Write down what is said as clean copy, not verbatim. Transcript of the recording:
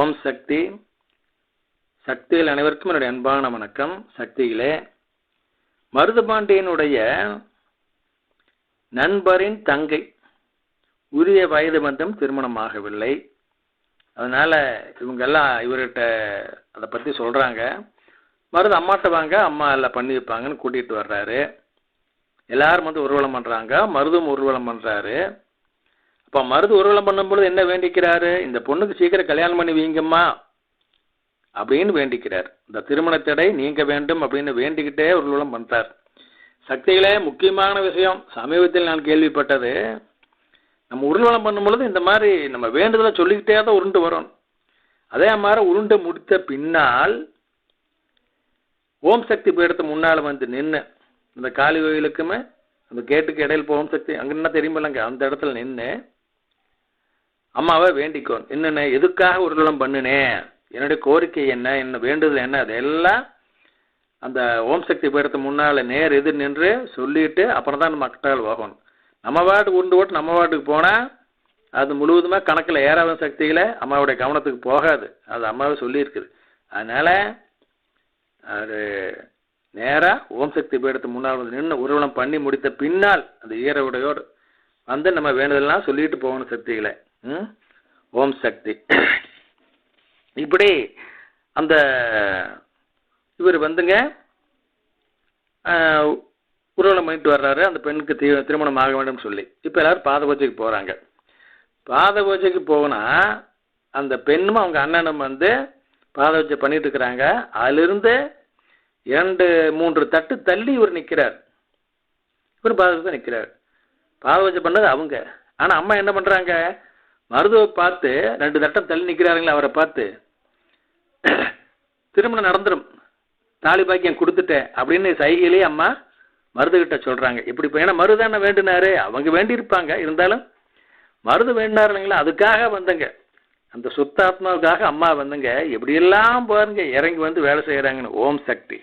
ஓம் சக்தி. சக்திகள் அனைவருக்கும் என்னுடைய அன்பான வணக்கம். சக்திகளே, மருதுபாண்டியனுடைய நண்பரின் தங்கை உரிய வயது பந்தம் திருமணமாகவில்லை. அதனால இவங்கெல்லாம் இவர்கிட்ட அதை பற்றி சொல்கிறாங்க. மருது அம்மாட்ட வாங்க, அம்மா எல்லாம் பண்ணி வைப்பாங்கன்னு கூட்டிகிட்டு வர்றாரு. எல்லாரும் ஊர்வலம் பண்ணுறாங்க, மருதும் ஊர்வலம் பண்ணுறாரு. அப்போ மருது ஊர்வலம் பண்ணும்பொழுது என்ன வேண்டிக்கிறாரு? இந்த பொண்ணுக்கு சீக்கிரம் கல்யாணம் பண்ணி வைங்கம்மா அப்படின்னு வேண்டிக்கிறார். இந்த திருமண தடை நீங்க வேண்டும் அப்படின்னு வேண்டிக்கிட்டே ஊர்வலம் பண்ணுறார். சக்திகளே, முக்கியமான விஷயம் சமீபத்தில் நான் கேள்விப்பட்டது, நம்ம ஊர்வலம் பண்ணும் பொழுது இந்த மாதிரி நம்ம வேண்டுதலை சொல்லிக்கிட்டே தான் உருண்டு வரும். அதே மாதிரி உருண்டு முடித்த பின்னால் ஓம் சக்தி பீடத்து முன்னால் வந்து நின்று, இந்த காளி கோயிலுக்குமே அந்த கேட்டுக்கு இடையில் ஓம் சக்தி அங்கே என்ன தெரியுமில்லங்க, அந்த இடத்துல நின்று அம்மாவை வேண்டிக்கோ. என்னென்ன எதுக்காக ஊர்வலம் பண்ணினேன், என்னுடைய கோரிக்கை என்ன, என்ன வேண்டுதல் என்ன, அதெல்லாம் அந்த ஓம் சக்தி பீடத்து முன்னால் நேர் எதிர் நின்று சொல்லிட்டு அப்புறம் தான் நம்ம மக்கள் போகணும். நம்ம வாட்டுக்கு உருண்டு ஓட்டு நம்ம வாட்டுக்கு போனால் அது முழுவதுமாக கணக்கில் ஏறாத சக்திகளை அம்மாவுடைய கவனத்துக்கு போகாது. அது அம்மாவே சொல்லியிருக்குது. அதனால் அது நேராக ஓம் சக்தி பீடத்து முன்னால் வந்து நின்று ஊர்வலம் பண்ணி முடித்த பின்னால் அந்த ஈரவுடையோடு வந்து நம்ம வேண்டுதல்லாம் சொல்லிட்டு போகணும் சக்திகளை. ஓம் சக்தி. இப்படி அந்த இவர் வந்துங்க ஊர்வலம் பண்ணிட்டு வர்றாரு. அந்த பெண்ணுக்கு திருமணம் ஆக வேண்டும் சொல்லி இப்போ எல்லாரும் பாத பூஜைக்கு போகிறாங்க. பாத பூஜைக்கு போனால் அந்த பெண்ணும் அவங்க அண்ணனும் வந்து பாத பூஜை பண்ணிட்டு இருக்கிறாங்க. அதிலிருந்து 2-3 தட்டு தள்ளி இவர் நிற்கிறார். இவர் பாத பூஜை நிற்கிறார். பாத பூஜை பண்ணது அவங்க. ஆனால் அம்மா என்ன பண்ணுறாங்க, மருதுவை பார்த்து 2 தட்டம் தள்ளி நிற்கிறாருங்களா, அவரை பார்த்து திருமணம் நடந்துடும், தாலி பாக்கியம் கொடுத்துட்டேன் அப்படின்னு சைகையிலேயே அம்மா மருதுகிட்ட சொல்கிறாங்க. இப்படி ஏன்னா மருதான வேண்டினாரு, அவங்க வேண்டியிருப்பாங்க, இருந்தாலும் மருது வேண்டினார் இல்லைங்களா, அதுக்காக வந்தங்க, அந்த சுத்தாத்மாவுக்காக அம்மா வந்துங்க எப்படியெல்லாம் பாருங்க இறங்கி வந்து வேலை செய்கிறாங்கன்னு. ஓம் சக்தி.